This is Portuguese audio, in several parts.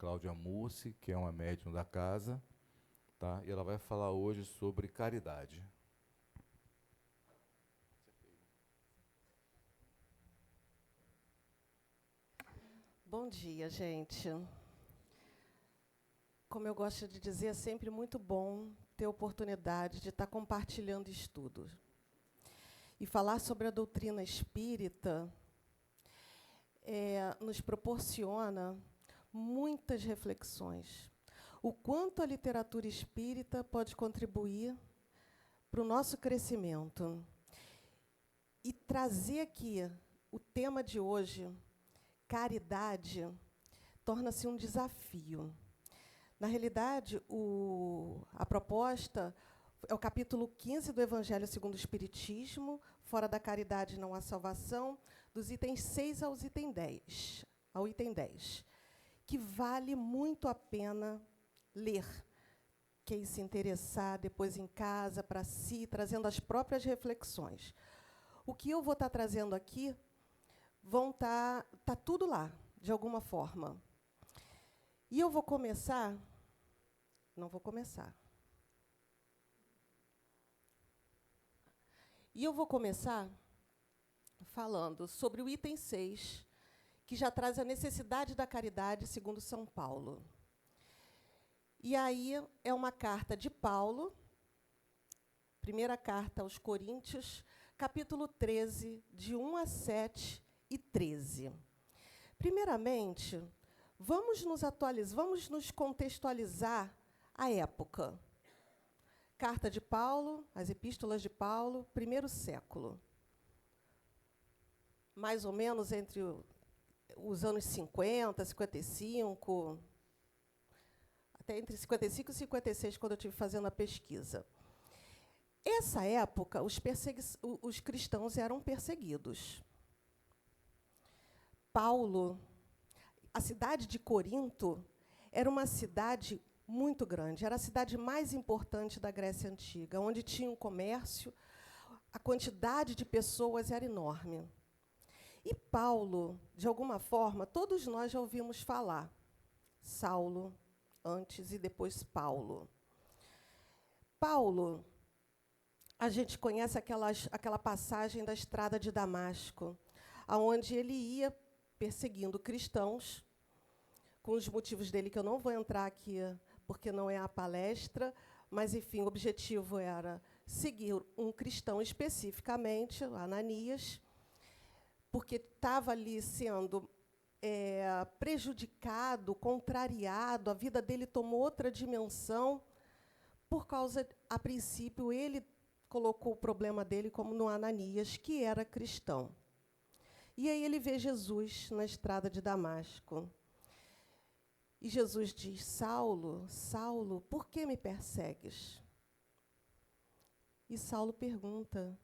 Cláudia Mussi, que é uma médium da casa, tá? E ela vai falar hoje sobre caridade. Bom dia, gente. Como eu gosto de dizer, é sempre muito bom ter a oportunidade de estar compartilhando estudos. E falar sobre a doutrina espírita nos proporciona muitas reflexões. O quanto a literatura espírita pode contribuir para o nosso crescimento. E trazer aqui o tema de hoje, caridade, torna-se um desafio. Na realidade, a proposta é o capítulo 15 do Evangelho segundo o Espiritismo, fora da caridade não há salvação, dos itens 6 ao item 10, que vale muito a pena ler. Quem se interessar depois em casa, para si, trazendo as próprias reflexões. O que eu vou estar trazendo aqui, tá tudo lá, de alguma forma. E eu vou começar... Não vou começar. E eu vou começar falando sobre o item 6, que já traz a necessidade da caridade, segundo São Paulo. E aí é uma carta de Paulo, primeira carta aos Coríntios, capítulo 13, de 1 a 7 e 13. Primeiramente, vamos nos contextualizar a época. Carta de Paulo, as epístolas de Paulo, primeiro século. Mais ou menos entre os anos 50, 55, até entre 55 e 56, quando eu estive fazendo a pesquisa. Essa época, os cristãos eram perseguidos. Paulo, a cidade de Corinto, era uma cidade muito grande, era a cidade mais importante da Grécia Antiga, onde tinha um comércio, a quantidade de pessoas era enorme. E Paulo, de alguma forma, todos nós já ouvimos falar. Saulo, antes e depois Paulo. Paulo, a gente conhece aquela passagem da estrada de Damasco, onde ele ia perseguindo cristãos, com os motivos dele, que eu não vou entrar aqui, porque não é a palestra, mas, enfim, o objetivo era seguir um cristão especificamente, Ananias, porque estava ali sendo prejudicado, contrariado, a vida dele tomou outra dimensão, por causa, a princípio, ele colocou o problema dele como no Ananias, que era cristão. E aí ele vê Jesus na estrada de Damasco. E Jesus diz: Saulo, Saulo, por que me persegues? E Saulo pergunta: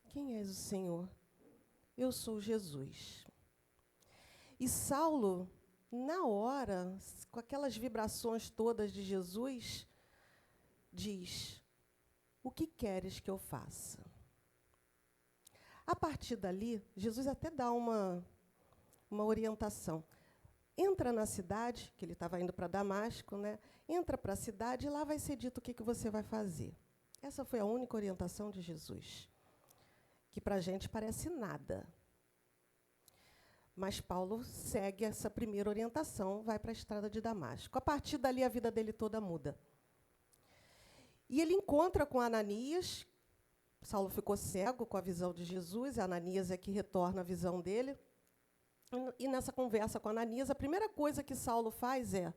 quem és o Senhor? Eu sou Jesus. E Saulo, na hora, com aquelas vibrações todas de Jesus, diz: o que queres que eu faça? A partir dali, Jesus até dá uma orientação. Entra na cidade, que ele estava indo para Damasco, né? Entra para a cidade e lá vai ser dito o que você vai fazer. Essa foi a única orientação de Jesus, que para a gente parece nada. Mas Paulo segue essa primeira orientação, vai para a estrada de Damasco. A partir dali, a vida dele toda muda. E ele encontra com Ananias. Saulo ficou cego com a visão de Jesus, Ananias é que retorna a visão dele. E nessa conversa com Ananias, a primeira coisa que Saulo faz é: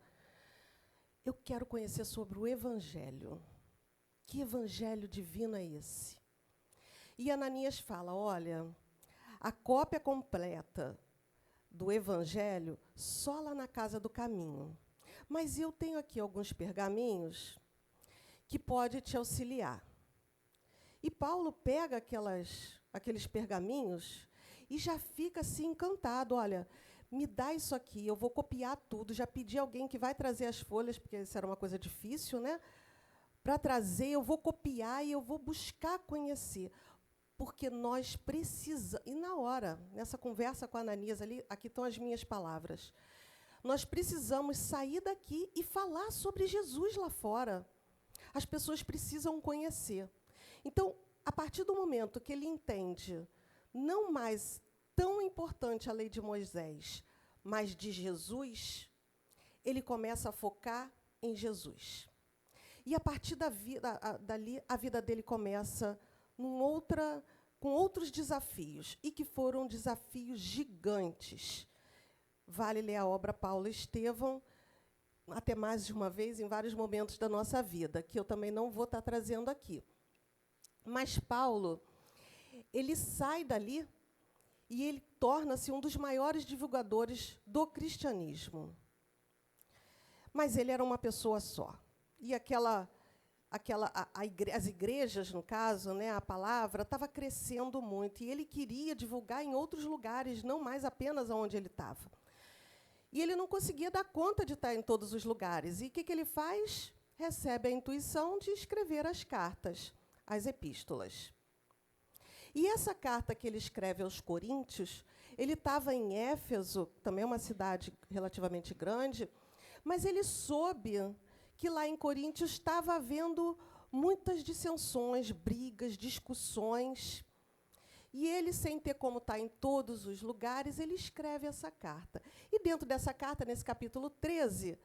eu quero conhecer sobre o Evangelho. Que Evangelho divino é esse? E Ananias fala: olha, a cópia completa do Evangelho só lá na Casa do Caminho. Mas eu tenho aqui alguns pergaminhos que pode te auxiliar. E Paulo pega aqueles pergaminhos e já fica assim encantado. Olha, me dá isso aqui, eu vou copiar tudo. Já pedi a alguém que vai trazer as folhas, porque isso era uma coisa difícil, né? Para trazer, eu vou copiar e eu vou buscar conhecer. Porque nós precisamos... E na hora, nessa conversa com a Ananias ali, aqui estão as minhas palavras. Nós precisamos sair daqui e falar sobre Jesus lá fora. As pessoas precisam conhecer. Então, a partir do momento que ele entende, não mais tão importante a lei de Moisés, mas de Jesus, ele começa a focar em Jesus. E a partir dali, a vida dele começa com outros desafios, e que foram desafios gigantes. Vale ler a obra Paulo e Estevão, até mais de uma vez, em vários momentos da nossa vida, que eu também não vou estar trazendo aqui. Mas Paulo, ele sai dali e ele torna-se um dos maiores divulgadores do cristianismo. Mas ele era uma pessoa só. E as igrejas, no caso, né, a palavra, estava crescendo muito. E ele queria divulgar em outros lugares, não mais apenas onde ele estava. E ele não conseguia dar conta de estar em todos os lugares. E o que ele faz? Recebe a intuição de escrever as cartas, as epístolas. E essa carta que ele escreve aos Coríntios, ele estava em Éfeso, também uma cidade relativamente grande, mas ele soube que lá em Coríntios estava havendo muitas dissensões, brigas, discussões. E ele, sem ter como estar em todos os lugares, ele escreve essa carta. E dentro dessa carta, nesse capítulo 13,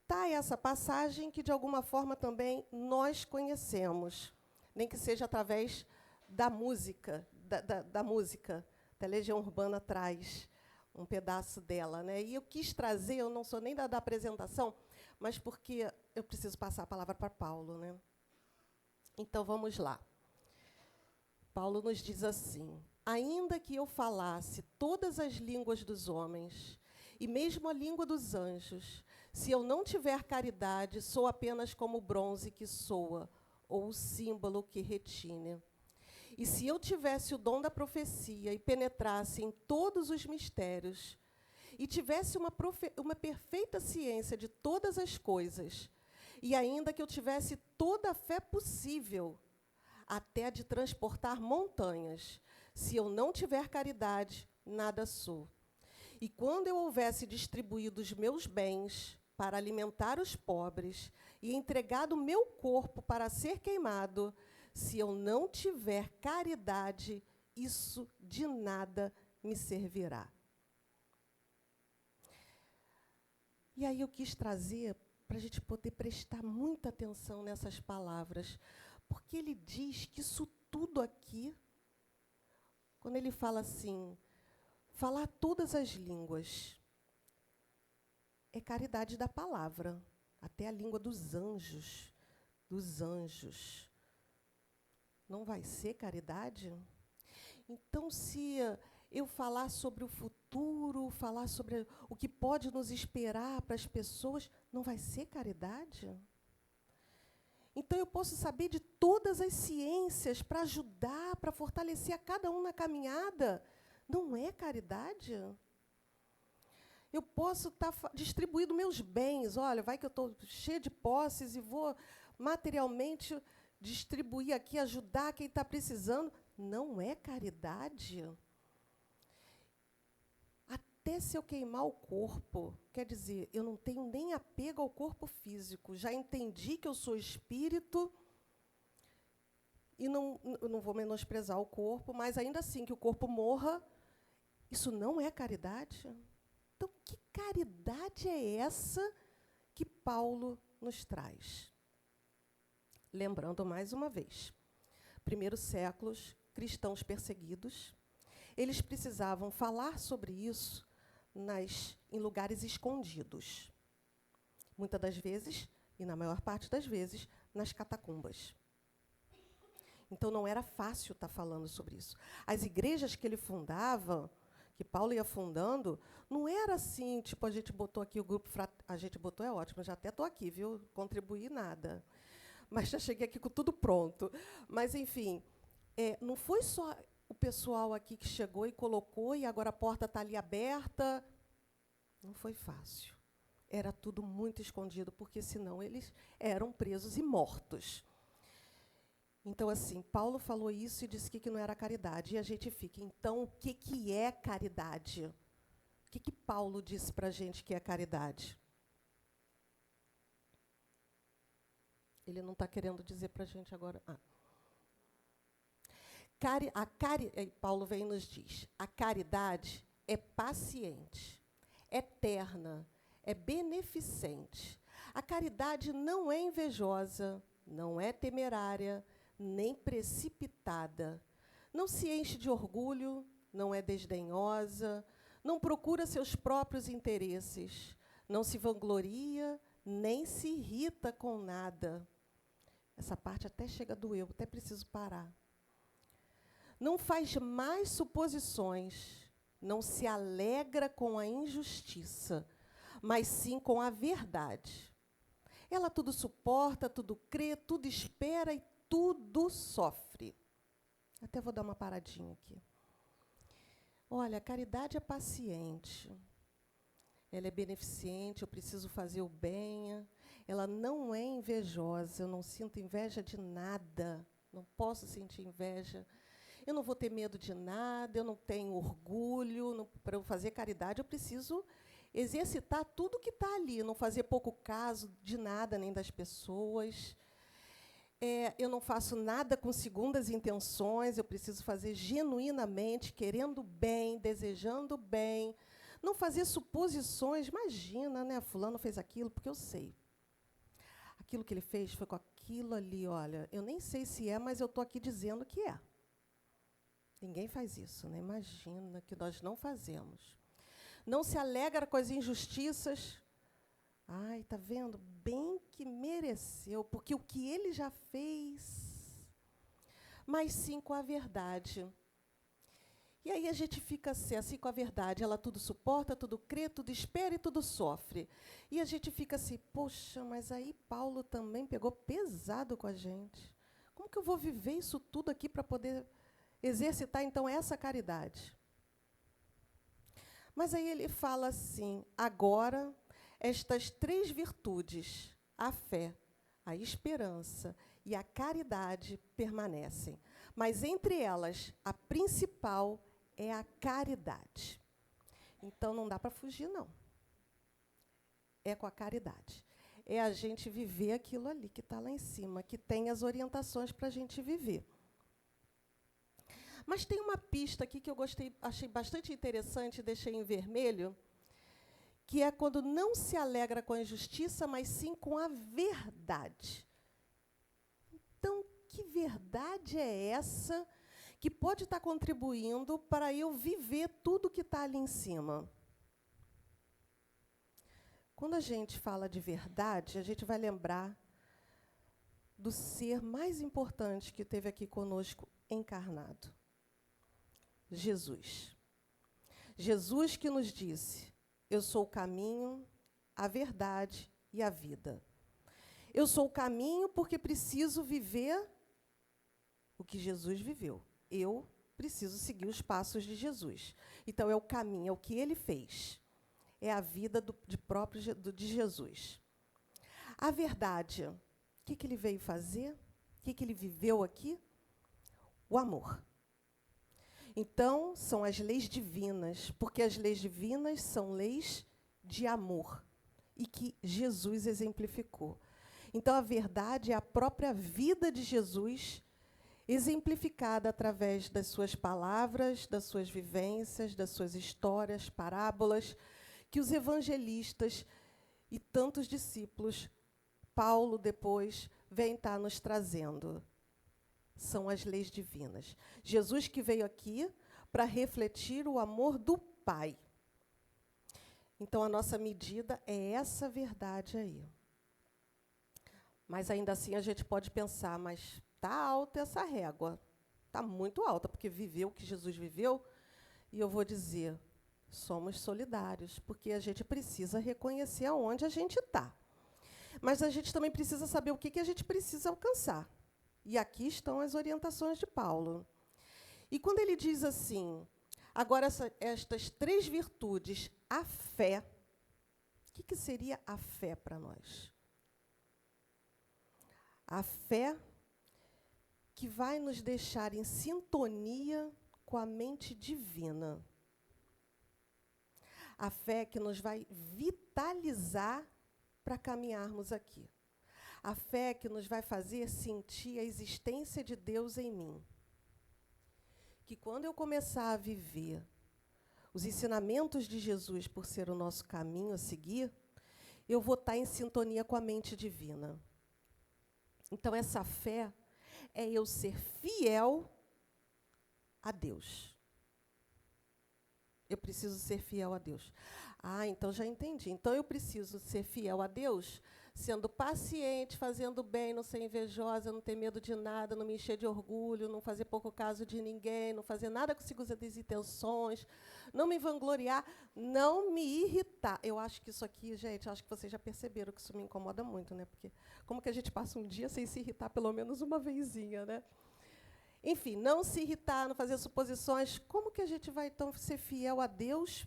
está essa passagem que, de alguma forma, também nós conhecemos, nem que seja através da música, da música. A Legião Urbana traz um pedaço dela, né? E eu quis trazer, eu não sou nem da apresentação, mas porque eu preciso passar a palavra para Paulo, né? Então, vamos lá. Paulo nos diz assim: ainda que eu falasse todas as línguas dos homens, e mesmo a língua dos anjos, se eu não tiver caridade, sou apenas como o bronze que soa, ou o símbolo que retine. E se eu tivesse o dom da profecia e penetrasse em todos os mistérios, e tivesse uma perfeita ciência de todas as coisas, e ainda que eu tivesse toda a fé possível, até de transportar montanhas, se eu não tiver caridade, nada sou. E quando eu houvesse distribuído os meus bens para alimentar os pobres e entregado o meu corpo para ser queimado, se eu não tiver caridade, isso de nada me servirá. E aí eu quis trazer para a gente poder prestar muita atenção nessas palavras, porque ele diz que isso tudo aqui, quando ele fala assim, falar todas as línguas, é caridade da palavra, até a língua dos anjos. Não vai ser caridade? Então, se eu falar sobre o futuro, falar sobre o que pode nos esperar para as pessoas, não vai ser caridade? Então, eu posso saber de todas as ciências para ajudar, para fortalecer a cada um na caminhada. Não é caridade? Eu posso estar distribuindo meus bens. Olha, vai que eu estou cheia de posses e vou materialmente distribuir aqui, ajudar quem está precisando. Não é caridade? Até se eu queimar o corpo, quer dizer, eu não tenho nem apego ao corpo físico, já entendi que eu sou espírito e não vou menosprezar o corpo, mas ainda assim que o corpo morra, isso não é caridade? Então, que caridade é essa que Paulo nos traz? Lembrando mais uma vez, primeiros séculos, cristãos perseguidos, eles precisavam falar sobre isso em lugares escondidos. Muitas das vezes, e na maior parte das vezes, nas catacumbas. Então, não era fácil estar falando sobre isso. As igrejas que ele fundava, que Paulo ia fundando, não era assim, tipo, a gente botou aqui o grupo... A gente botou, é ótimo, já até estou aqui, viu? Contribuí nada. Mas já cheguei aqui com tudo pronto. Mas, enfim, não foi só o pessoal aqui que chegou e colocou, e agora a porta está ali aberta. Não foi fácil. Era tudo muito escondido, porque, senão, eles eram presos e mortos. Então, assim, Paulo falou isso e disse que não era caridade. E a gente fica, então, o que é caridade? O que Paulo disse para a gente que é caridade? Ele não está querendo dizer para a gente agora. Paulo vem e nos diz, a caridade é paciente, é terna, é beneficente. A caridade não é invejosa, não é temerária, nem precipitada. Não se enche de orgulho, não é desdenhosa, não procura seus próprios interesses, não se vangloria, nem se irrita com nada. Essa parte até chega a doer, até preciso parar. Não faz mais suposições, não se alegra com a injustiça, mas sim com a verdade. Ela tudo suporta, tudo crê, tudo espera e tudo sofre. Até vou dar uma paradinha aqui. Olha, a caridade é paciente, ela é beneficente, eu preciso fazer o bem, ela não é invejosa, eu não sinto inveja de nada, não posso sentir inveja, eu não vou ter medo de nada, eu não tenho orgulho, para eu fazer caridade eu preciso exercitar tudo que está ali, não fazer pouco caso de nada nem das pessoas. Eu não faço nada com segundas intenções, eu preciso fazer genuinamente, querendo bem, desejando bem. Não fazer suposições, imagina, né? Fulano fez aquilo, porque eu sei. Aquilo que ele fez foi com aquilo ali, olha, eu nem sei se é, mas eu estou aqui dizendo que é. Ninguém faz isso, né? Imagina que nós não fazemos. Não se alegra com as injustiças. Ai, tá vendo? Bem que mereceu, porque o que ele já fez, mas sim com a verdade. E aí a gente fica assim com a verdade, ela tudo suporta, tudo crê, tudo espera e tudo sofre. E a gente fica assim, poxa, mas aí Paulo também pegou pesado com a gente. Como que eu vou viver isso tudo aqui para poder exercitar, então, essa caridade? Mas aí ele fala assim, agora, estas 3 virtudes, a fé, a esperança e a caridade permanecem. Mas entre elas, a principal é a caridade. Então, não dá para fugir, não. É com a caridade. É a gente viver aquilo ali que está lá em cima, que tem as orientações para a gente viver. Mas tem uma pista aqui que eu achei bastante interessante, deixei em vermelho, que é quando não se alegra com a injustiça, mas sim com a verdade. Então, que verdade é essa que pode estar contribuindo para eu viver tudo que está ali em cima? Quando a gente fala de verdade, a gente vai lembrar do ser mais importante que teve aqui conosco encarnado. Jesus. Jesus que nos disse, eu sou o caminho, a verdade e a vida. Eu sou o caminho porque preciso viver o que Jesus viveu. Eu preciso seguir os passos de Jesus. Então, é o caminho, é o que ele fez. É a vida de Jesus. A verdade, o que ele veio fazer? O que ele viveu aqui? O amor. Então, são as leis divinas, porque as leis divinas são leis de amor, e que Jesus exemplificou. Então, a verdade é a própria vida de Jesus, exemplificada através das suas palavras, das suas vivências, das suas histórias, parábolas, que os evangelistas e tantos discípulos, Paulo depois, vem estar nos trazendo. São as leis divinas. Jesus que veio aqui para refletir o amor do Pai. Então, a nossa medida é essa verdade aí. Mas, ainda assim, a gente pode pensar, mas está alta essa régua. Está muito alta, porque viveu o que Jesus viveu. E eu vou dizer, somos solidários, porque a gente precisa reconhecer aonde a gente está. Mas a gente também precisa saber o que a gente precisa alcançar. E aqui estão as orientações de Paulo. E quando ele diz assim, agora estas 3 virtudes, a fé, o que seria a fé para nós? A fé que vai nos deixar em sintonia com a mente divina. A fé que nos vai vitalizar para caminharmos aqui. A fé que nos vai fazer sentir a existência de Deus em mim. Que quando eu começar a viver os ensinamentos de Jesus por ser o nosso caminho a seguir, eu vou estar em sintonia com a mente divina. Então, essa fé é eu ser fiel a Deus. Eu preciso ser fiel a Deus. Ah, então já entendi. Então, eu preciso ser fiel a Deus, sendo paciente, fazendo bem, não ser invejosa, não ter medo de nada, não me encher de orgulho, não fazer pouco caso de ninguém, não fazer nada com segundas intenções, não me vangloriar, não me irritar. Eu acho que isso aqui, gente, acho que vocês já perceberam que isso me incomoda muito, né? Porque como que a gente passa um dia sem se irritar pelo menos uma vezinha, né? Enfim, não se irritar, não fazer suposições. Como que a gente vai, então, ser fiel a Deus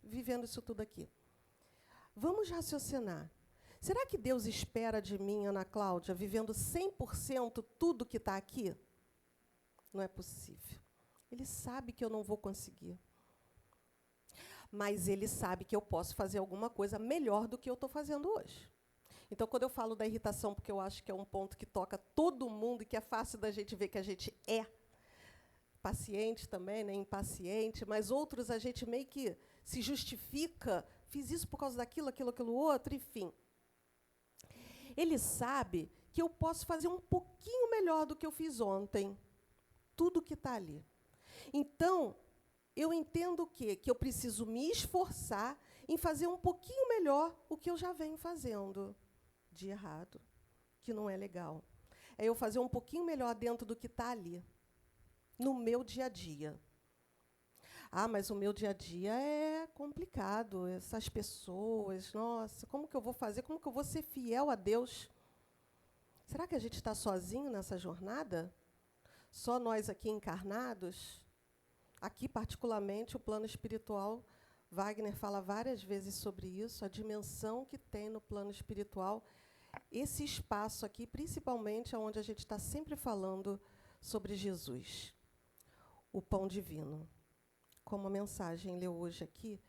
vivendo isso tudo aqui? Vamos raciocinar. Será que Deus espera de mim, Ana Cláudia, vivendo 100% tudo que está aqui? Não é possível. Ele sabe que eu não vou conseguir. Mas Ele sabe que eu posso fazer alguma coisa melhor do que eu estou fazendo hoje. Então, quando eu falo da irritação, porque eu acho que é um ponto que toca todo mundo e que é fácil da gente ver que a gente é paciente também, né, impaciente, mas outros a gente meio que se justifica, fiz isso por causa daquilo, aquilo outro, enfim. Ele sabe que eu posso fazer um pouquinho melhor do que eu fiz ontem. Tudo que está ali. Então, eu entendo o quê? Que eu preciso me esforçar em fazer um pouquinho melhor o que eu já venho fazendo de errado, que não é legal. É eu fazer um pouquinho melhor dentro do que está ali, no meu dia a dia. Ah, mas o meu dia a dia é complicado, essas pessoas, nossa, como que eu vou fazer? Como que eu vou ser fiel a Deus? Será que a gente está sozinho nessa jornada? Só nós aqui encarnados? Aqui, particularmente, o plano espiritual, Wagner fala várias vezes sobre isso, a dimensão que tem no plano espiritual, esse espaço aqui, principalmente onde a gente está sempre falando sobre Jesus, o pão divino. Como a mensagem leu hoje aqui,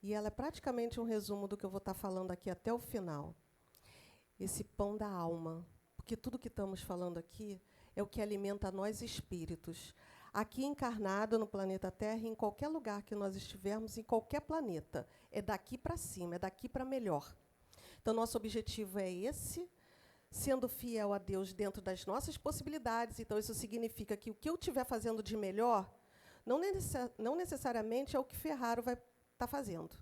e ela é praticamente um resumo do que eu vou estar falando aqui até o final. Esse pão da alma, porque tudo que estamos falando aqui é o que alimenta nós espíritos. Aqui encarnado no planeta Terra, em qualquer lugar que nós estivermos, em qualquer planeta, é daqui para cima, é daqui para melhor. Então, nosso objetivo é esse, sendo fiel a Deus dentro das nossas possibilidades. Então, isso significa que o que eu estiver fazendo de melhor, não necessariamente é o que Ferraro vai estar fazendo.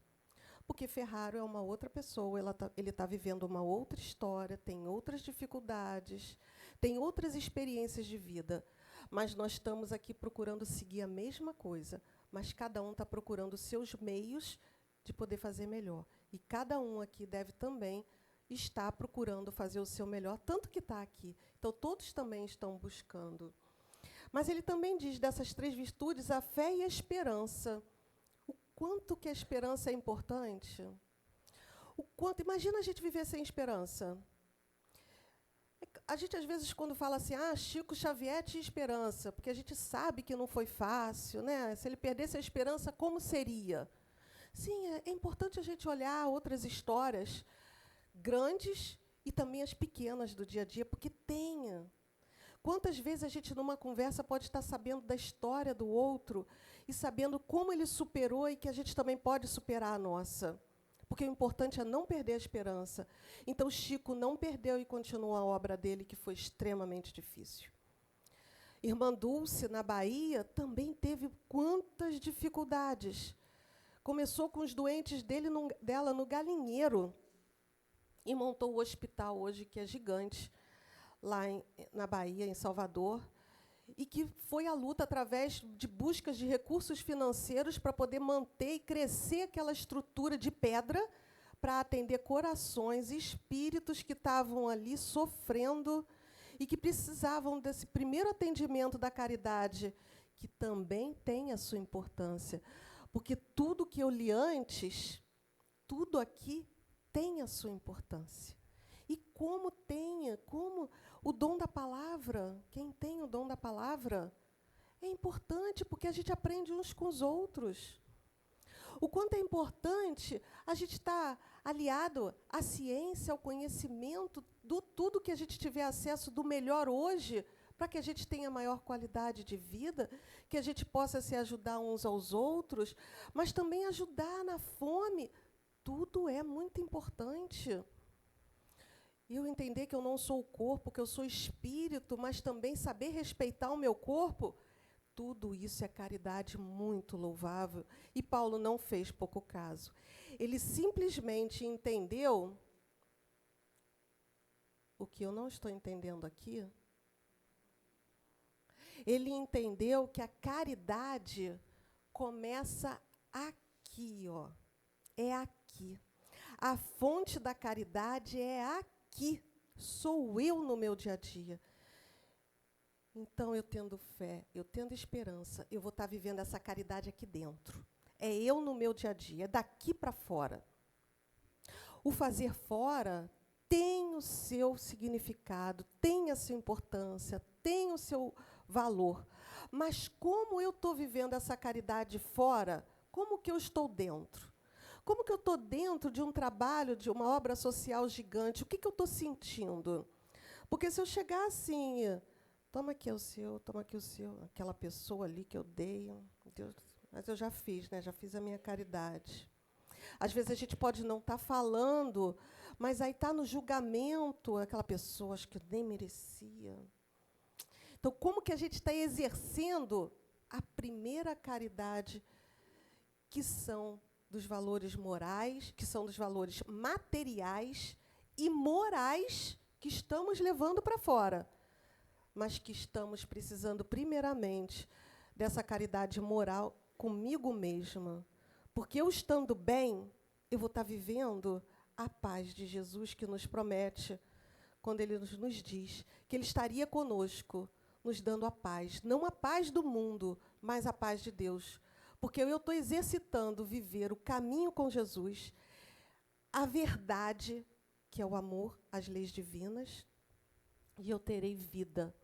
Porque Ferraro é uma outra pessoa, ele está vivendo uma outra história, tem outras dificuldades, tem outras experiências de vida. Mas nós estamos aqui procurando seguir a mesma coisa, mas cada um está procurando os seus meios de poder fazer melhor. E cada um aqui deve também estar procurando fazer o seu melhor, tanto que está aqui. Então, todos também estão buscando. Mas ele também diz dessas 3 virtudes, a fé e a esperança. O quanto que a esperança é importante. Imagina a gente viver sem esperança. A gente, às vezes, quando fala assim, Chico Xavier tinha esperança, porque a gente sabe que não foi fácil, né? Se ele perdesse a esperança, como seria? Sim, é importante a gente olhar outras histórias grandes e também as pequenas do dia a dia, porque tenha. Quantas vezes a gente, numa conversa, pode estar sabendo da história do outro e sabendo como ele superou e que a gente também pode superar a nossa. Porque o importante é não perder a esperança. Então, Chico não perdeu e continuou a obra dele, que foi extremamente difícil. Irmã Dulce, na Bahia, também teve quantas dificuldades. Começou com os doentes dela no galinheiro e montou o hospital hoje, que é gigante, lá na Bahia, em Salvador, e que foi a luta através de buscas de recursos financeiros para poder manter e crescer aquela estrutura de pedra para atender corações e espíritos que estavam ali sofrendo e que precisavam desse primeiro atendimento da caridade, que também tem a sua importância. Porque tudo que eu li antes, tudo aqui tem a sua importância. E como o dom da palavra, quem tem o dom da palavra, é importante porque a gente aprende uns com os outros. O quanto é importante a gente estar aliado à ciência, ao conhecimento, do tudo que a gente tiver acesso do melhor hoje, para que a gente tenha maior qualidade de vida, que a gente possa se ajudar uns aos outros, mas também ajudar na fome. Tudo é muito importante. E eu entender que eu não sou o corpo, que eu sou espírito, mas também saber respeitar o meu corpo, tudo isso é caridade muito louvável. E Paulo não fez pouco caso. Ele simplesmente entendeu o que eu não estou entendendo aqui. Ele entendeu que a caridade começa aqui, ó. É aqui. A fonte da caridade é aqui. Sou eu no meu dia a dia. Então, eu tendo fé, eu tendo esperança, eu vou estar vivendo essa caridade aqui dentro. É eu no meu dia a dia, é daqui para fora. O fazer fora tem o seu significado, tem a sua importância, tem o seu valor. Mas como eu estou vivendo essa caridade fora, como que eu estou dentro? Como que eu estou dentro de um trabalho, de uma obra social gigante? O que eu estou sentindo? Porque se eu chegar assim, toma aqui o seu, aquela pessoa ali que eu dei, Deus, mas eu já fiz, né? Já fiz a minha caridade. Às vezes a gente pode não estar falando, mas aí está no julgamento, aquela pessoa, acho que eu nem merecia. Então, como que a gente está exercendo a primeira caridade, que são dos valores morais, que são dos valores materiais e morais que estamos levando para fora, mas que estamos precisando, primeiramente, dessa caridade moral comigo mesma. Porque eu estando bem, eu vou estar vivendo a paz de Jesus que nos promete, quando Ele nos diz que Ele estaria conosco, nos dando a paz. Não a paz do mundo, mas a paz de Deus. Porque eu estou exercitando viver o caminho com Jesus, a verdade, que é o amor, as leis divinas, e eu terei vida.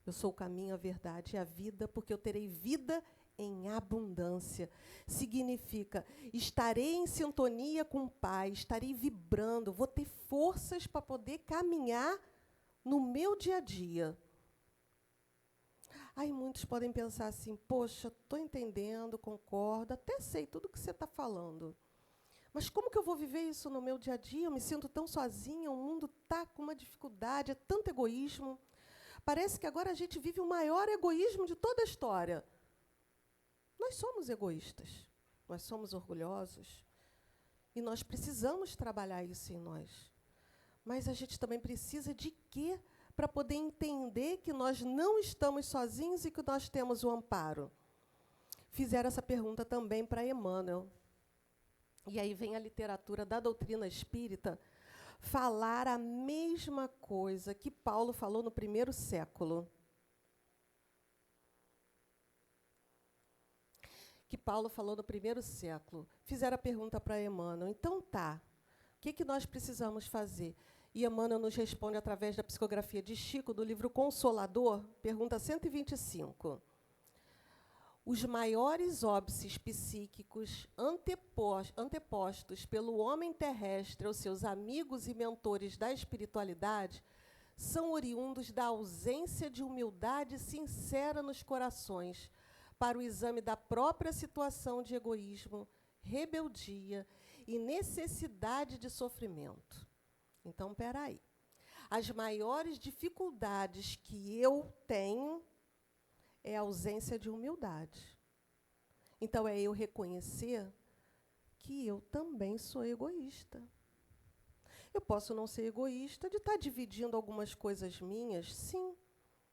Eu sou o caminho, a verdade e a vida, porque eu terei vida em abundância. Significa, estarei em sintonia com o Pai, estarei vibrando, vou ter forças para poder caminhar no meu dia a dia. Aí muitos podem pensar assim, poxa, estou entendendo, concordo, até sei tudo o que você está falando. Mas como que eu vou viver isso no meu dia a dia? Eu me sinto tão sozinha, o mundo está com uma dificuldade, é tanto egoísmo. Parece que agora a gente vive o maior egoísmo de toda a história. Nós somos egoístas, nós somos orgulhosos, e nós precisamos trabalhar isso em nós. Mas a gente também precisa de quê? Para poder entender que nós não estamos sozinhos e que nós temos o amparo. Fizeram essa pergunta também para Emmanuel. E aí vem a literatura da doutrina espírita falar a mesma coisa que Paulo falou no primeiro século. Fizeram a pergunta para Emmanuel. Então tá, o que nós precisamos fazer? E Emmanuel nos responde através da psicografia de Chico, do livro Consolador, pergunta 125. Os maiores óbices psíquicos antepostos pelo homem terrestre aos seus amigos e mentores da espiritualidade são oriundos da ausência de humildade sincera nos corações para o exame da própria situação de egoísmo, rebeldia e necessidade de sofrimento. Então, espera aí. As maiores dificuldades que eu tenho é a ausência de humildade. Então, é eu reconhecer que eu também sou egoísta. Eu posso não ser egoísta de estar dividindo algumas coisas minhas, sim,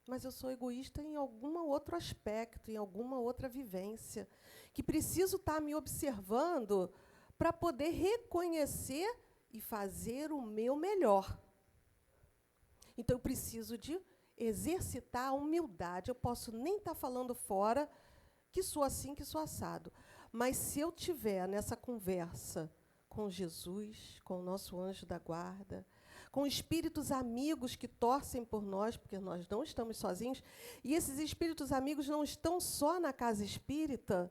mas eu sou egoísta em algum outro aspecto, em alguma outra vivência, que preciso estar me observando para poder reconhecer e fazer o meu melhor. Então, eu preciso de exercitar a humildade. Eu posso nem estar falando fora que sou assim, que sou assado. Mas se eu tiver nessa conversa com Jesus, com o nosso anjo da guarda, com espíritos amigos que torcem por nós, porque nós não estamos sozinhos, e esses espíritos amigos não estão só na casa espírita,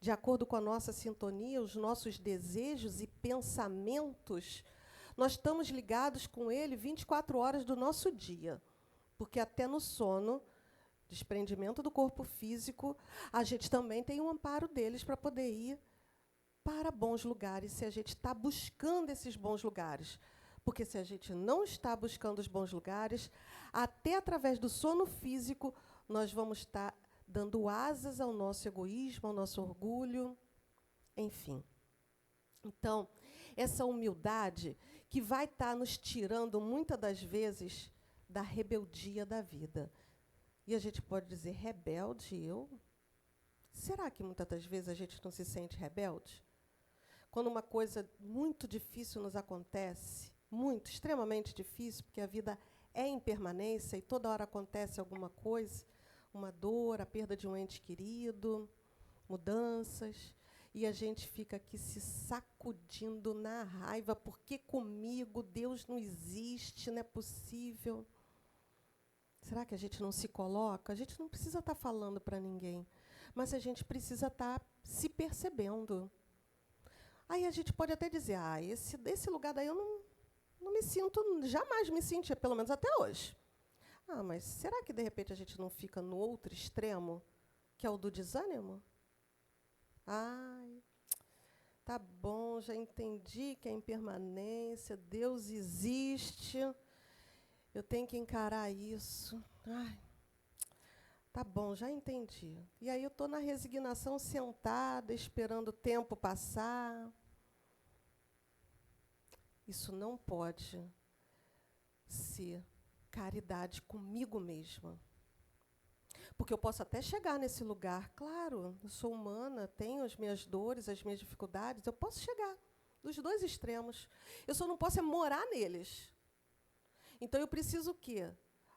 de acordo com a nossa sintonia, os nossos desejos e pensamentos, nós estamos ligados com Ele 24 horas do nosso dia. Porque até no sono, desprendimento do corpo físico, a gente também tem um amparo deles para poder ir para bons lugares, se a gente está buscando esses bons lugares. Porque se a gente não está buscando os bons lugares, até através do sono físico, nós vamos estar dando asas ao nosso egoísmo, ao nosso orgulho, enfim. Então, essa humildade que vai estar nos tirando, muitas das vezes, da rebeldia da vida. E a gente pode dizer, rebelde eu? Será que muitas das vezes a gente não se sente rebelde? Quando uma coisa muito difícil nos acontece, muito, extremamente difícil, porque a vida é impermanência e toda hora acontece alguma coisa, uma dor, a perda de um ente querido, mudanças, e a gente fica aqui se sacudindo na raiva, porque comigo Deus não existe, não é possível. Será que a gente não se coloca? A gente não precisa estar falando para ninguém, mas a gente precisa estar se percebendo. Aí a gente pode até dizer, esse lugar daí eu não me sinto, jamais me senti, pelo menos até hoje. Mas será que, de repente, a gente não fica no outro extremo, que é o do desânimo? Tá bom, já entendi que é impermanência, Deus existe, eu tenho que encarar isso. Tá bom, já entendi. E aí eu estou na resignação, sentada, esperando o tempo passar. Isso não pode ser caridade comigo mesma. Porque eu posso até chegar nesse lugar, claro, eu sou humana, tenho as minhas dores, as minhas dificuldades, eu posso chegar dos dois extremos. Eu só não posso morar neles. Então eu preciso o quê?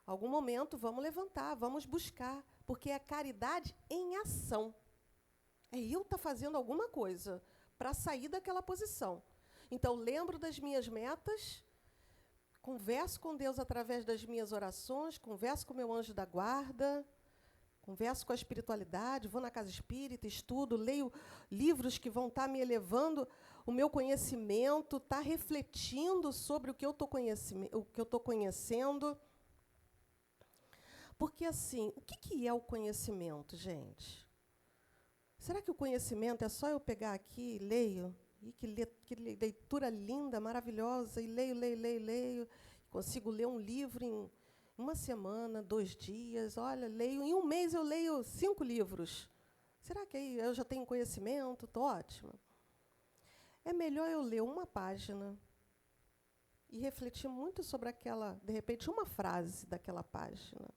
Algum momento, vamos levantar, vamos buscar, porque é caridade em ação. É eu estar fazendo alguma coisa para sair daquela posição. Então, lembro das minhas metas, converso com Deus através das minhas orações, converso com o meu anjo da guarda, converso com a espiritualidade, vou na casa espírita, estudo, leio livros que vão estar me elevando o meu conhecimento, estar refletindo sobre o que eu estou conhecendo. Porque, assim, o que é o conhecimento, gente? Será que o conhecimento é só eu pegar aqui e leio? E que leitura linda, maravilhosa, e leio. Consigo ler um livro em uma semana, 2 dias. Olha, leio. Em um mês eu leio 5 livros. Será que aí eu já tenho conhecimento? Estou ótima. É melhor eu ler uma página e refletir muito sobre aquela, de repente, uma frase daquela página.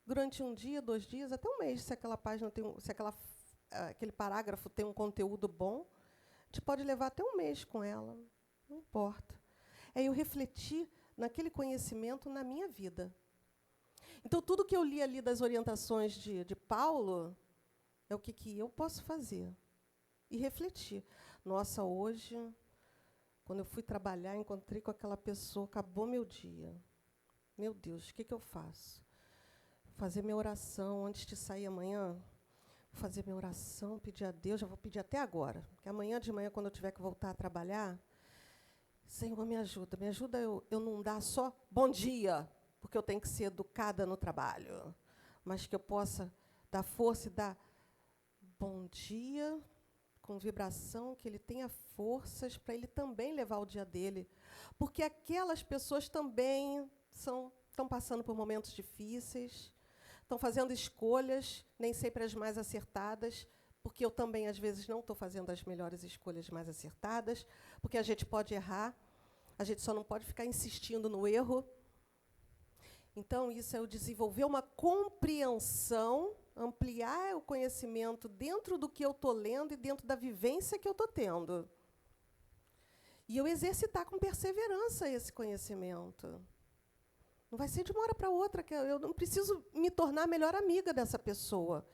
Durante um dia, 2 dias, até um mês, se aquela página tem, aquele parágrafo tem um conteúdo bom, a gente pode levar até um mês com ela, não importa. É eu refletir naquele conhecimento na minha vida. Então, tudo que eu li ali das orientações de Paulo é o que eu posso fazer. E refletir. Nossa, hoje, quando eu fui trabalhar, encontrei com aquela pessoa, acabou meu dia. Meu Deus, o que eu faço? Fazer minha oração antes de sair amanhã. Vou fazer minha oração, pedir a Deus, já vou pedir até agora. Porque amanhã de manhã, quando eu tiver que voltar a trabalhar, Senhor, me ajuda eu não dar só bom dia, porque eu tenho que ser educada no trabalho, mas que eu possa dar força e dar bom dia, com vibração, que ele tenha forças para ele também levar o dia dele. Porque aquelas pessoas também estão passando por momentos difíceis, estão fazendo escolhas, nem sempre as mais acertadas, porque eu também, às vezes, não estou fazendo as melhores escolhas mais acertadas, porque a gente pode errar, a gente só não pode ficar insistindo no erro. Então, isso é o desenvolver uma compreensão, ampliar o conhecimento dentro do que eu estou lendo e dentro da vivência que eu estou tendo. E eu exercitar com perseverança esse conhecimento. Não vai ser de uma hora para outra, que eu não preciso me tornar a melhor amiga dessa pessoa.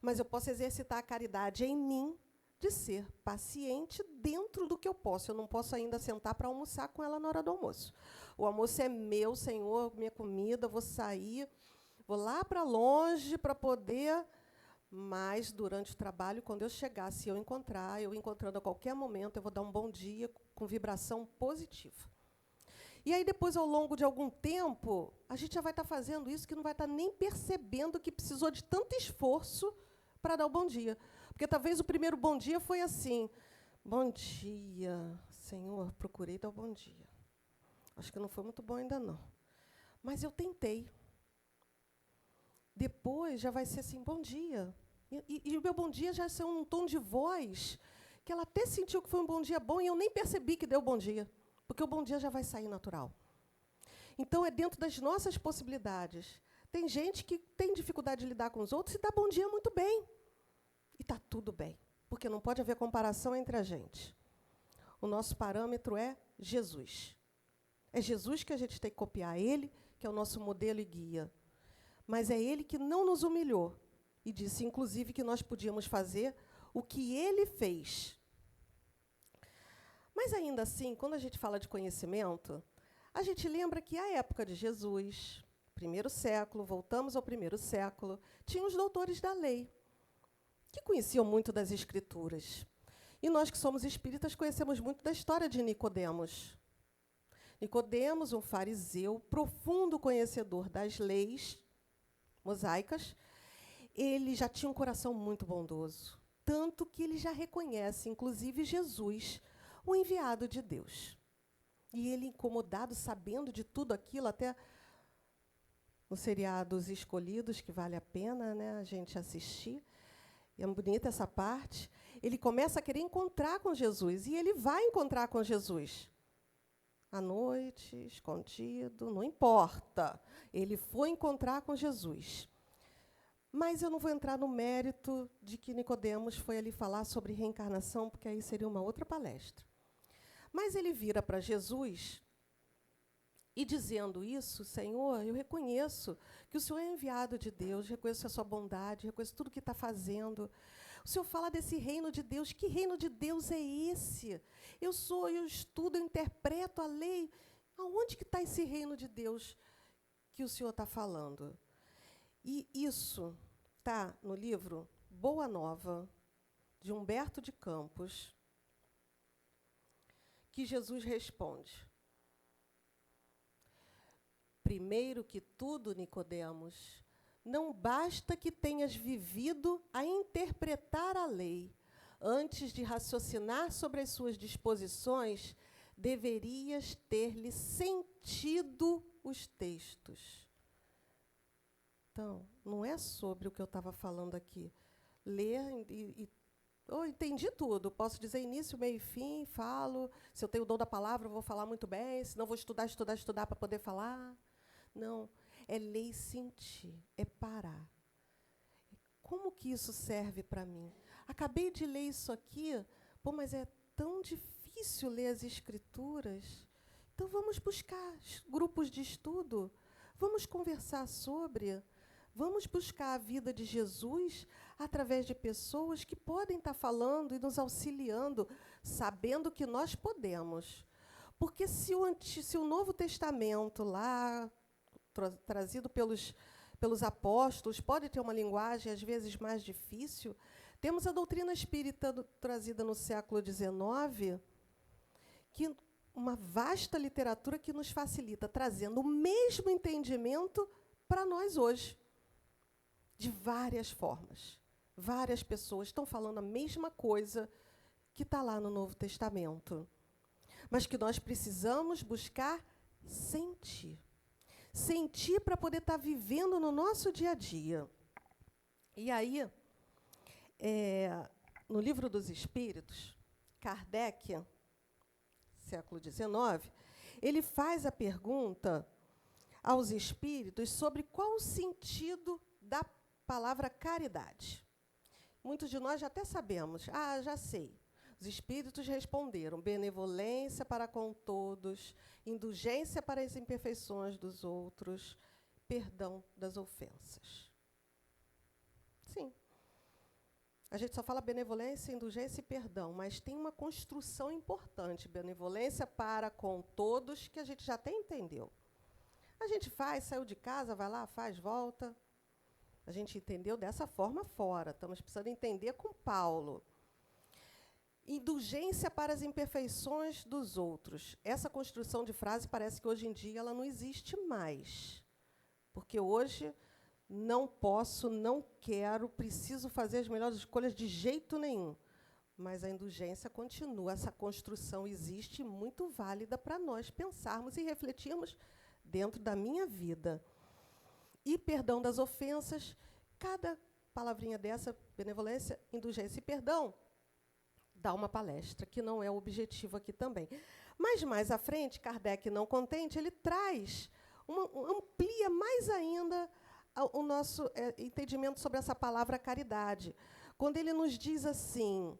Mas eu posso exercitar a caridade em mim de ser paciente dentro do que eu posso. Eu não posso ainda sentar para almoçar com ela na hora do almoço. O almoço é meu, Senhor, minha comida, vou sair, vou lá para longe para poder mas durante o trabalho, quando eu chegar, se eu encontrar, eu encontrando a qualquer momento, eu vou dar um bom dia com vibração positiva. E aí, depois, ao longo de algum tempo, a gente já vai estar fazendo isso que não vai estar nem percebendo que precisou de tanto esforço para dar o bom dia. Porque talvez o primeiro bom dia foi assim: bom dia, Senhor, procurei dar o bom dia. Acho que não foi muito bom ainda não. Mas eu tentei. Depois já vai ser assim, bom dia. E o meu bom dia já vai ser um tom de voz que ela até sentiu que foi um bom dia bom e eu nem percebi que deu bom dia. Porque o bom dia já vai sair natural. Então, é dentro das nossas possibilidades. Tem gente que tem dificuldade de lidar com os outros e dá bom dia muito bem. E está tudo bem, porque não pode haver comparação entre a gente. O nosso parâmetro é Jesus. É Jesus que a gente tem que copiar, Ele que é o nosso modelo e guia. Mas é Ele que não nos humilhou e disse, inclusive, que nós podíamos fazer o que Ele fez. Mas, ainda assim, quando a gente fala de conhecimento, a gente lembra que a época de Jesus, primeiro século, voltamos ao primeiro século, tinha os doutores da lei, que conheciam muito das Escrituras. E nós que somos espíritas conhecemos muito da história de Nicodemos. Nicodemos, um fariseu, profundo conhecedor das leis mosaicas, ele já tinha um coração muito bondoso, tanto que ele já reconhece, inclusive, Jesus, o enviado de Deus. E ele, incomodado, sabendo de tudo aquilo, até no seriado Os Escolhidos, que vale a pena, né, a gente assistir, e é bonita essa parte, ele começa a querer encontrar com Jesus, e ele vai encontrar com Jesus. À noite, escondido, não importa. Ele foi encontrar com Jesus. Mas eu não vou entrar no mérito de que Nicodemos foi ali falar sobre reencarnação, porque aí seria uma outra palestra. Mas ele vira para Jesus e, dizendo isso, Senhor, eu reconheço que o Senhor é enviado de Deus, reconheço a sua bondade, reconheço tudo que está fazendo. O Senhor fala desse reino de Deus. Que reino de Deus é esse? Eu estudo, eu interpreto a lei. Aonde que está esse reino de Deus que o Senhor está falando? E isso está no livro Boa Nova, de Humberto de Campos, que Jesus responde. Primeiro que tudo, Nicodemos, não basta que tenhas vivido a interpretar a lei. Antes de raciocinar sobre as suas disposições, deverias ter-lhe sentido os textos. Então, não é sobre o que eu estava falando aqui. Ler eu entendi tudo. Posso dizer início, meio e fim, falo. Se eu tenho o dom da palavra, eu vou falar muito bem. Se não, vou estudar para poder falar. Não, é ler e sentir, é parar. Como que isso serve para mim? Acabei de ler isso aqui, mas é tão difícil ler as Escrituras. Então, vamos buscar grupos de estudo, vamos conversar sobre, vamos buscar a vida de Jesus através de pessoas que podem estar falando e nos auxiliando, sabendo que nós podemos. Porque se o Novo Testamento, lá, trazido pelos apóstolos, pode ter uma linguagem, às vezes, mais difícil, temos a doutrina espírita trazida no século XIX, que uma vasta literatura que nos facilita, trazendo o mesmo entendimento para nós hoje, de várias formas. Várias pessoas estão falando a mesma coisa que está lá no Novo Testamento, mas que nós precisamos buscar sentir. Sentir para poder estar vivendo no nosso dia a dia. E aí, no Livro dos Espíritos, Kardec, século XIX, ele faz a pergunta aos espíritos sobre qual o sentido da palavra caridade. Muitos de nós já até sabemos. Já sei. Os espíritos responderam: benevolência para com todos, indulgência para as imperfeições dos outros, perdão das ofensas. Sim. A gente só fala benevolência, indulgência e perdão, mas tem uma construção importante. Benevolência para com todos, que a gente já até entendeu. A gente saiu de casa, vai lá, faz, volta. A gente entendeu dessa forma fora. Estamos precisando entender com Paulo. Indulgência para as imperfeições dos outros. Essa construção de frase parece que hoje em dia ela não existe mais. Porque hoje não posso, não quero, preciso fazer as melhores escolhas de jeito nenhum. Mas a indulgência continua, essa construção existe muito válida para nós pensarmos e refletirmos dentro da minha vida. E perdão das ofensas, cada palavrinha dessa, benevolência, indulgência e perdão, dá uma palestra, que não é o objetivo aqui também. Mas mais à frente, Kardec, não contente, ele traz, amplia mais ainda o nosso entendimento sobre essa palavra caridade. Quando ele nos diz assim,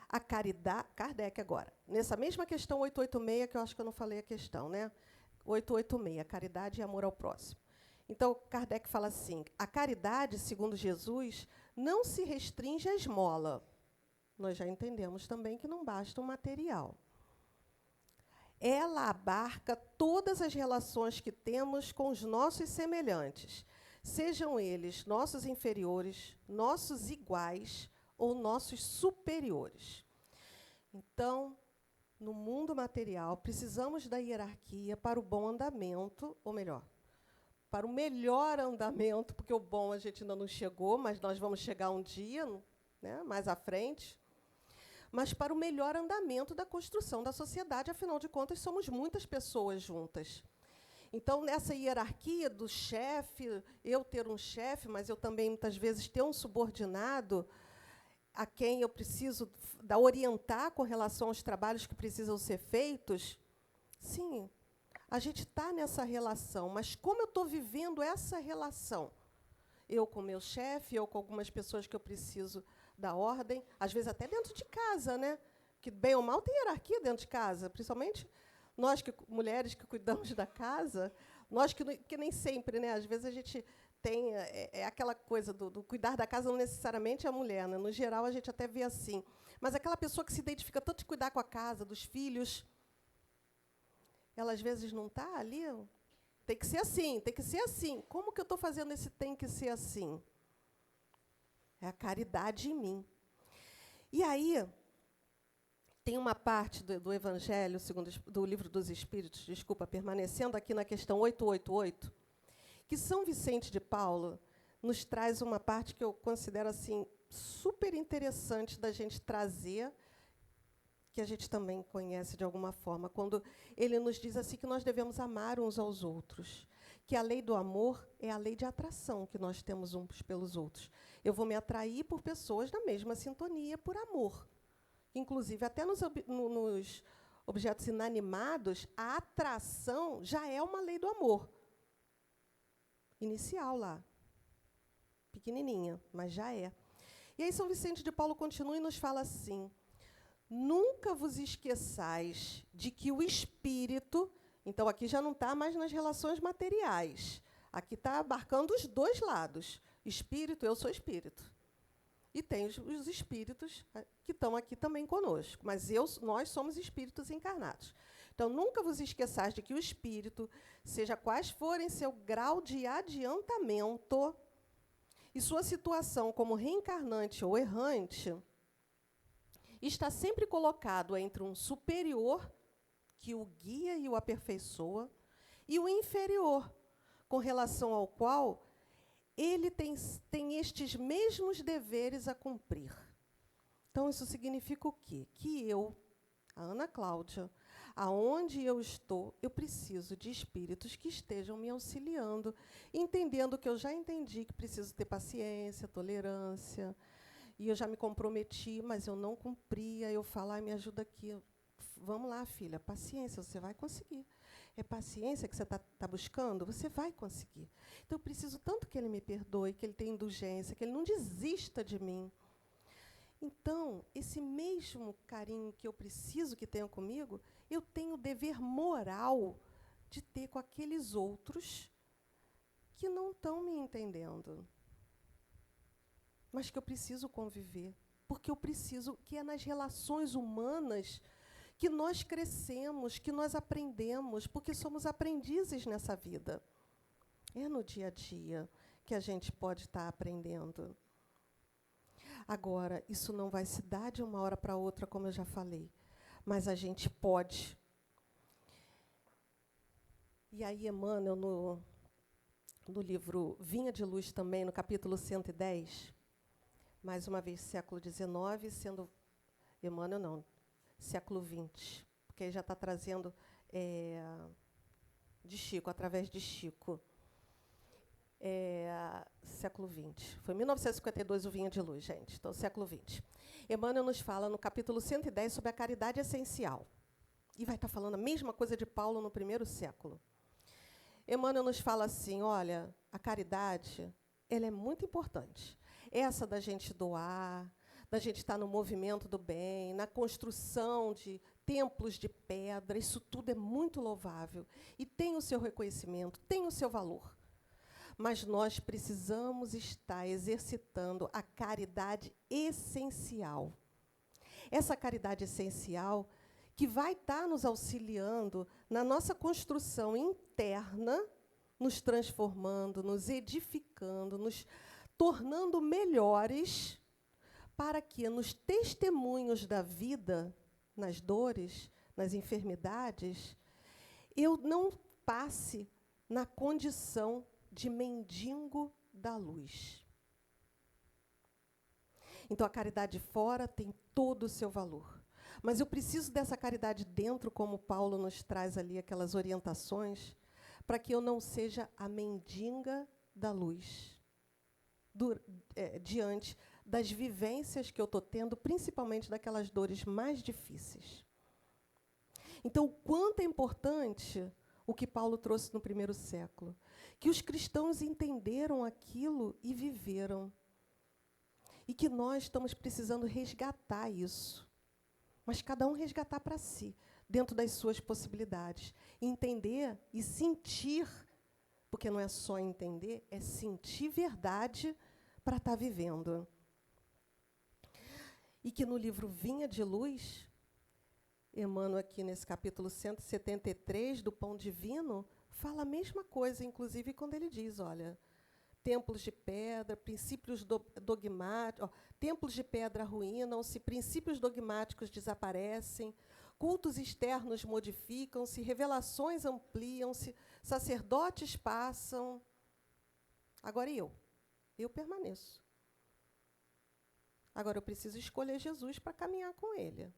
a caridade, Kardec agora, nessa mesma questão 886, que eu acho que eu não falei a questão, né? 886, caridade e amor ao próximo. Então, Kardec fala assim, a caridade, segundo Jesus, não se restringe à esmola. Nós já entendemos também que não basta o material. Ela abarca todas as relações que temos com os nossos semelhantes, sejam eles nossos inferiores, nossos iguais ou nossos superiores. Então, no mundo material, precisamos da hierarquia para o bom andamento, ou melhor, para o melhor andamento, porque o bom a gente ainda não chegou, mas nós vamos chegar um dia, né, mais à frente, mas para o melhor andamento da construção da sociedade, afinal de contas, somos muitas pessoas juntas. Então, nessa hierarquia do chefe, eu ter um chefe, mas eu também, muitas vezes, ter um subordinado, a quem eu preciso orientar com relação aos trabalhos que precisam ser feitos, sim, a gente está nessa relação, mas como eu estou vivendo essa relação? Eu com o meu chefe, eu com algumas pessoas que eu preciso dar ordem, às vezes até dentro de casa, né? Que bem ou mal tem hierarquia dentro de casa, principalmente nós, mulheres que cuidamos da casa, nós que nem sempre, né? Às vezes a gente tem aquela coisa do cuidar da casa, não necessariamente é a mulher, né? No geral, a gente até vê assim. Mas aquela pessoa que se identifica tanto de cuidar com a casa, dos filhos, ela, às vezes, não está ali. Tem que ser assim, tem que ser assim. Como que eu estou fazendo esse tem que ser assim? É a caridade em mim. E aí, tem uma parte do Evangelho, do Livro dos Espíritos, desculpa, permanecendo aqui na questão 888, que São Vicente de Paulo nos traz uma parte que eu considero assim super interessante da gente trazer, que a gente também conhece de alguma forma, quando ele nos diz assim que nós devemos amar uns aos outros, que a lei do amor é a lei de atração que nós temos uns pelos outros. Eu vou me atrair por pessoas da mesma sintonia, por amor. Inclusive, até nos objetos inanimados, a atração já é uma lei do amor. Inicial lá. Pequenininha, mas já é. E aí São Vicente de Paulo continua e nos fala assim, nunca vos esqueçais de que o espírito, então aqui já não está mais nas relações materiais, aqui está abarcando os dois lados, espírito, eu sou espírito. E tem os espíritos que estão aqui também conosco, mas nós somos espíritos encarnados. Então, nunca vos esqueçais de que o espírito, seja quais forem seu grau de adiantamento e sua situação como reencarnante ou errante, está sempre colocado entre um superior, que o guia e o aperfeiçoa, e o inferior, com relação ao qual ele tem estes mesmos deveres a cumprir. Então, isso significa o quê? Que eu, a Ana Cláudia, aonde eu estou, eu preciso de espíritos que estejam me auxiliando, entendendo que eu já entendi que preciso ter paciência, tolerância, e eu já me comprometi, mas eu não cumpria. Eu falo, me ajuda aqui. Vamos lá, filha, paciência, você vai conseguir. É paciência que você está buscando? Você vai conseguir. Então, eu preciso tanto que ele me perdoe, que ele tenha indulgência, que ele não desista de mim. Então, esse mesmo carinho que eu preciso que tenham comigo, eu tenho o dever moral de ter com aqueles outros que não estão me entendendo, mas que eu preciso conviver, porque eu preciso, que é nas relações humanas que nós crescemos, que nós aprendemos, porque somos aprendizes nessa vida. É no dia a dia que a gente pode estar aprendendo. Agora, isso não vai se dar de uma hora para outra, como eu já falei, mas a gente pode. E aí, Emmanuel, no livro Vinha de Luz também, no capítulo 110, mais uma vez, século XIX, sendo Emmanuel não, século XX, porque aí já está trazendo de Chico, através de Chico. Século XX. Foi 1952 o Vinha de Luz, gente. Então, século XX. Emmanuel nos fala no capítulo 110 sobre a caridade essencial. E vai estar falando a mesma coisa de Paulo no primeiro século. Emmanuel nos fala assim, olha, a caridade, ela é muito importante. Essa da gente doar, da gente estar no movimento do bem, na construção de templos de pedra, isso tudo é muito louvável. E tem o seu reconhecimento, tem o seu valor. Mas nós precisamos estar exercitando a caridade essencial. Essa caridade essencial que vai estar nos auxiliando na nossa construção interna, nos transformando, nos edificando, nos tornando melhores, para que nos testemunhos da vida, nas dores, nas enfermidades, eu não passe na condição de mendigo da luz. Então, a caridade fora tem todo o seu valor. Mas eu preciso dessa caridade dentro, como Paulo nos traz ali aquelas orientações, para que eu não seja a mendiga da luz, diante das vivências que eu estou tendo, principalmente daquelas dores mais difíceis. Então, o quanto é importante o que Paulo trouxe no primeiro século, que os cristãos entenderam aquilo e viveram. E que nós estamos precisando resgatar isso. Mas cada um resgatar para si, dentro das suas possibilidades. Entender e sentir, porque não é só entender, é sentir verdade para estar vivendo. E que no livro Vinha de Luz, Emmanuel, aqui nesse capítulo 173 do Pão Divino, fala a mesma coisa, inclusive quando ele diz, olha, templos de pedra, princípios dogmáticos, templos de pedra arruinam-se, princípios dogmáticos desaparecem, cultos externos modificam-se, revelações ampliam-se, sacerdotes passam. Agora eu permaneço. Agora eu preciso escolher Jesus para caminhar com ele,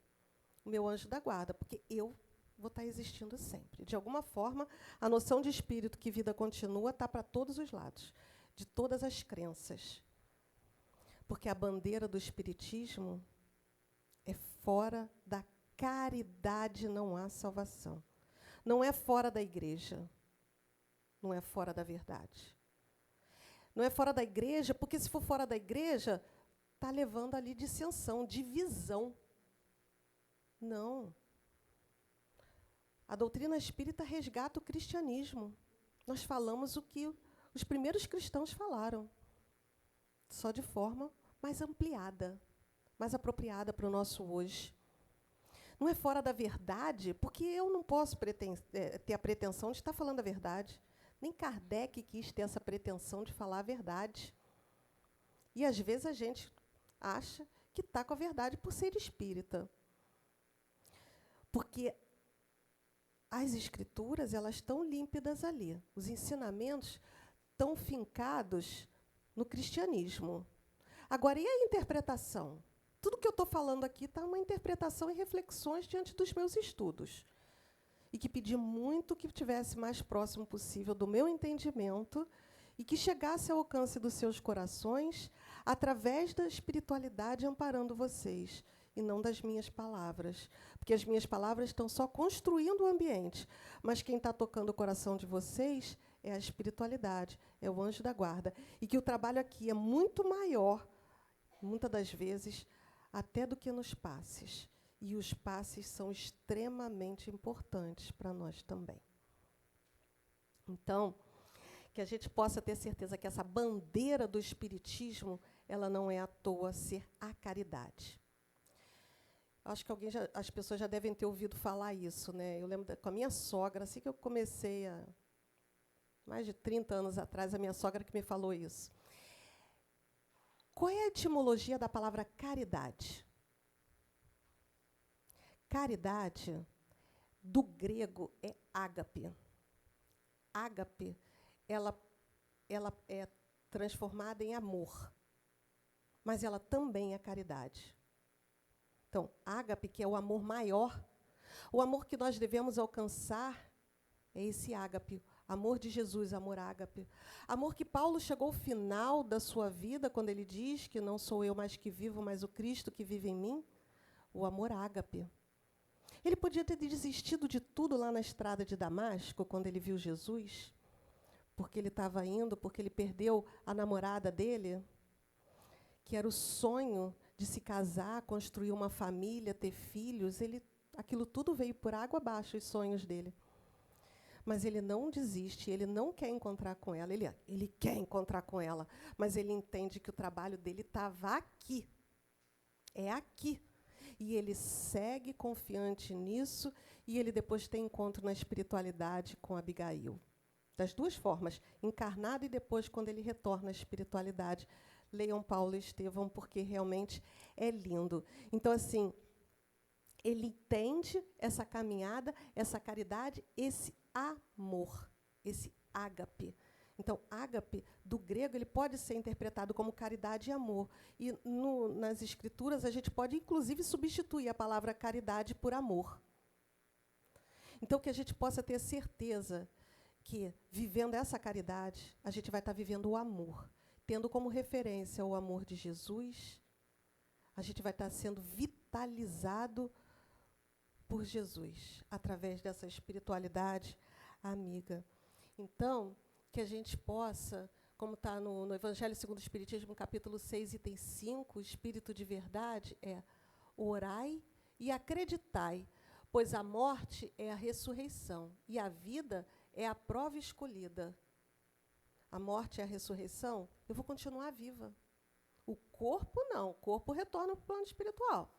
o meu anjo da guarda, porque eu vou estar existindo sempre. De alguma forma, a noção de espírito que vida continua está para todos os lados, de todas as crenças. Porque a bandeira do espiritismo é fora da caridade não há salvação. Não é fora da igreja. Não é fora da verdade. Não é fora da igreja, porque se for fora da igreja, está levando ali dissensão, divisão. Não. A doutrina espírita resgata o cristianismo. Nós falamos o que os primeiros cristãos falaram, só de forma mais ampliada, mais apropriada para o nosso hoje. Não é fora da verdade, porque eu não posso ter a pretensão de estar falando a verdade. Nem Kardec quis ter essa pretensão de falar a verdade. E, às vezes, a gente acha que está com a verdade por ser espírita. Porque as escrituras, elas estão límpidas ali. Os ensinamentos estão fincados no cristianismo. Agora, e a interpretação? Tudo que eu estou falando aqui está uma interpretação e reflexões diante dos meus estudos. E que pedi muito que estivesse mais próximo possível do meu entendimento e que chegasse ao alcance dos seus corações através da espiritualidade amparando vocês, e não das minhas palavras. Porque as minhas palavras estão só construindo o ambiente, mas quem está tocando o coração de vocês é a espiritualidade, é o anjo da guarda. E que o trabalho aqui é muito maior, muitas das vezes, até do que nos passes. E os passes são extremamente importantes para nós também. Então, que a gente possa ter certeza que essa bandeira do espiritismo, ela não é à toa ser a caridade. Acho que as pessoas já devem ter ouvido falar isso, né? Eu lembro com a minha sogra, assim que eu comecei mais de 30 anos atrás, a minha sogra que me falou isso. Qual é a etimologia da palavra caridade? Caridade, do grego, é ágape. Ágape, ela é transformada em amor, mas ela também é caridade. Então, ágape, que é o amor maior, o amor que nós devemos alcançar é esse ágape, amor de Jesus, amor ágape. Amor que Paulo chegou ao final da sua vida, quando ele diz que não sou eu mais que vivo, mas o Cristo que vive em mim, o amor ágape. Ele podia ter desistido de tudo lá na estrada de Damasco, quando ele viu Jesus, porque ele estava indo, porque ele perdeu a namorada dele, que era o sonho de se casar, construir uma família, ter filhos. Aquilo tudo veio por água abaixo, os sonhos dele. Mas ele não desiste, ele não quer encontrar com ela. Ele quer encontrar com ela, mas ele entende que o trabalho dele estava aqui. É aqui. E ele segue confiante nisso, e ele depois tem encontro na espiritualidade com Abigail. Das duas formas, encarnado e depois quando ele retorna à espiritualidade. Leiam Paulo e Estevão, porque realmente é lindo. Então, assim, ele entende essa caminhada, essa caridade, esse amor, esse ágape. Então, ágape, do grego, ele pode ser interpretado como caridade e amor. E nas Escrituras, a gente pode, inclusive, substituir a palavra caridade por amor. Então, que a gente possa ter certeza que, vivendo essa caridade, a gente vai estar vivendo o amor, tendo como referência o amor de Jesus, a gente vai estar sendo vitalizado por Jesus, através dessa espiritualidade amiga. Então, que a gente possa, como está no Evangelho segundo o Espiritismo, capítulo 6, item 5, o Espírito de verdade é: orai e acreditai, pois a morte é a ressurreição e a vida é a prova escolhida. A morte é a ressurreição, eu vou continuar viva. O corpo não, o corpo retorna para o plano espiritual,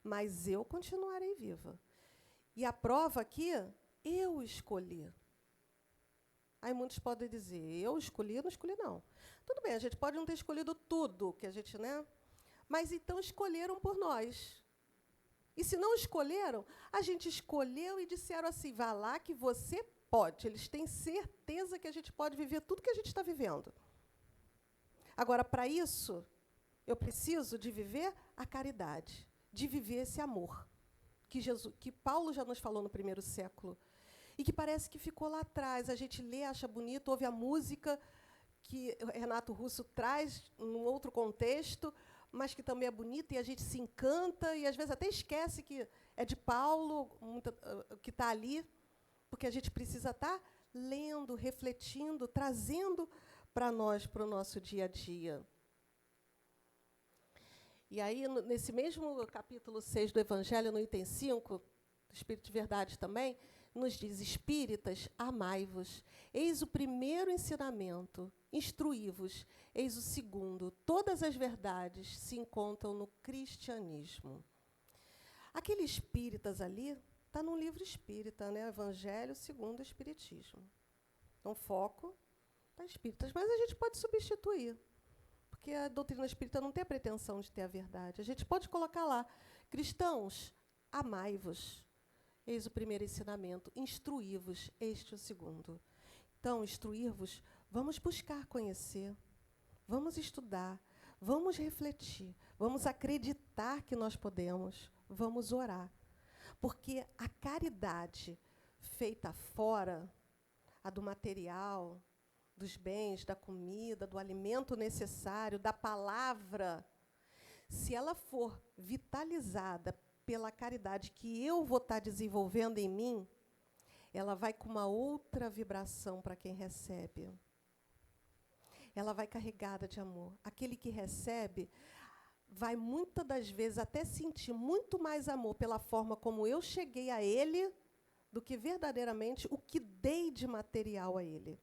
mas eu continuarei viva. E a prova aqui, eu escolhi. Aí muitos podem dizer, eu escolhi, não escolhi não. Tudo bem, a gente pode não ter escolhido tudo, que a gente, né? Mas então escolheram por nós. E se não escolheram, a gente escolheu e disseram assim, vá lá que você pode. Eles têm certeza que a gente pode viver tudo que a gente está vivendo. Agora, para isso, eu preciso de viver a caridade, de viver esse amor, que Paulo já nos falou no primeiro século, e que parece que ficou lá atrás. A gente lê, acha bonito, ouve a música que Renato Russo traz num outro contexto, mas que também é bonita, e a gente se encanta, e às vezes até esquece que é de Paulo, que está ali, porque a gente precisa estar lendo, refletindo, trazendo para nós, para o nosso dia a dia. E aí, nesse mesmo capítulo 6 do Evangelho, no item 5, do Espírito de Verdade também, nos diz: espíritas, amai-vos. Eis o primeiro ensinamento, instruí-vos. Eis o segundo, todas as verdades se encontram no cristianismo. Aqueles espíritas ali, está num livro espírita, né? Evangelho segundo o Espiritismo. Então, foco está espíritas, mas a gente pode substituir, porque a doutrina espírita não tem a pretensão de ter a verdade. A gente pode colocar lá: cristãos, amai-vos. Eis o primeiro ensinamento, instruí-vos, este o segundo. Então, instruir-vos, vamos buscar conhecer, vamos estudar, vamos refletir, vamos acreditar que nós podemos, vamos orar. Porque a caridade feita fora, a do material, dos bens, da comida, do alimento necessário, da palavra, se ela for vitalizada pela caridade que eu vou estar desenvolvendo em mim, ela vai com uma outra vibração para quem recebe. Ela vai carregada de amor. Aquele que recebe vai, muitas das vezes, até sentir muito mais amor pela forma como eu cheguei a ele do que verdadeiramente o que dei de material a ele.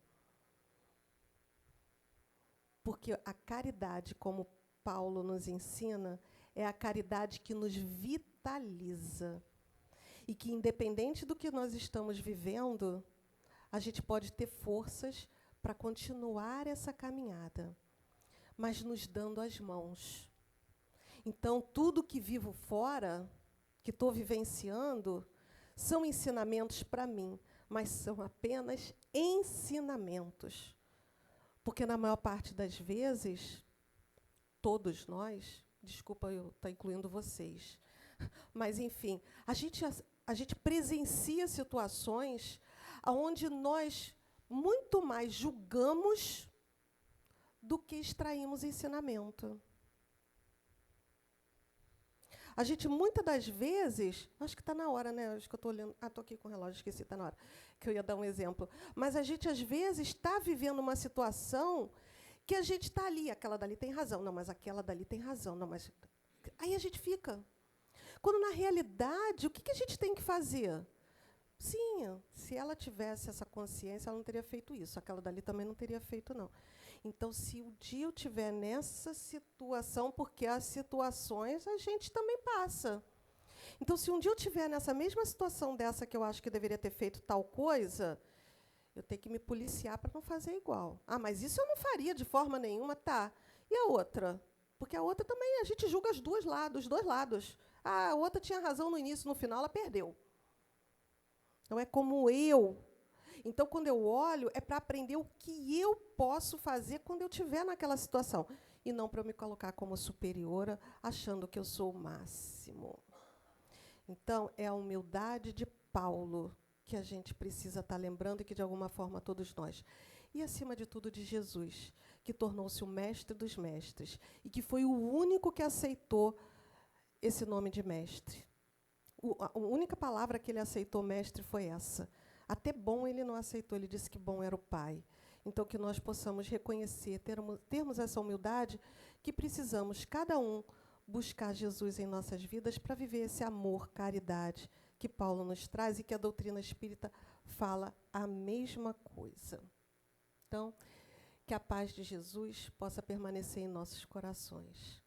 Porque a caridade, como Paulo nos ensina, é a caridade que nos vitaliza. E que, independente do que nós estamos vivendo, a gente pode ter forças para continuar essa caminhada, mas nos dando as mãos. Então, tudo que vivo fora, que estou vivenciando, são ensinamentos para mim, mas são apenas ensinamentos. Porque, na maior parte das vezes, todos nós, desculpa eu estar incluindo vocês, mas, enfim, a gente presencia situações onde nós muito mais julgamos do que extraímos ensinamento. A gente, muitas das vezes, acho que está na hora, né? Acho que eu estou olhando. Ah, estou aqui com o relógio, esqueci, está na hora. Que eu ia dar um exemplo. Mas a gente, às vezes, está vivendo uma situação que a gente está ali, aquela dali tem razão, não, mas aquela dali tem razão, não, mas. Aí a gente fica. Quando, na realidade, o que a gente tem que fazer? Sim, se ela tivesse essa consciência, ela não teria feito isso. Aquela dali também não teria feito, não. Então, se um dia eu estiver nessa situação, porque as situações a gente também passa. Então, se um dia eu estiver nessa mesma situação dessa que eu acho que deveria ter feito tal coisa, eu tenho que me policiar para não fazer igual. Ah, mas isso eu não faria de forma nenhuma, tá. E a outra? Porque a outra também, a gente julga os dois lados. Ah, a outra tinha razão no início, no final ela perdeu. Não é como eu. Então, quando eu olho, é para aprender o que eu posso fazer quando eu estiver naquela situação. E não para eu me colocar como superiora, achando que eu sou o máximo. Então, é a humildade de Paulo que a gente precisa estar lembrando e que, de alguma forma, todos nós. E, acima de tudo, de Jesus, que tornou-se o mestre dos mestres e que foi o único que aceitou esse nome de mestre. A única palavra que ele aceitou mestre foi essa. Até bom ele não aceitou, ele disse que bom era o Pai. Então, que nós possamos reconhecer, termos essa humildade, que precisamos, cada um, buscar Jesus em nossas vidas para viver esse amor, caridade, que Paulo nos traz e que a doutrina espírita fala a mesma coisa. Então, que a paz de Jesus possa permanecer em nossos corações.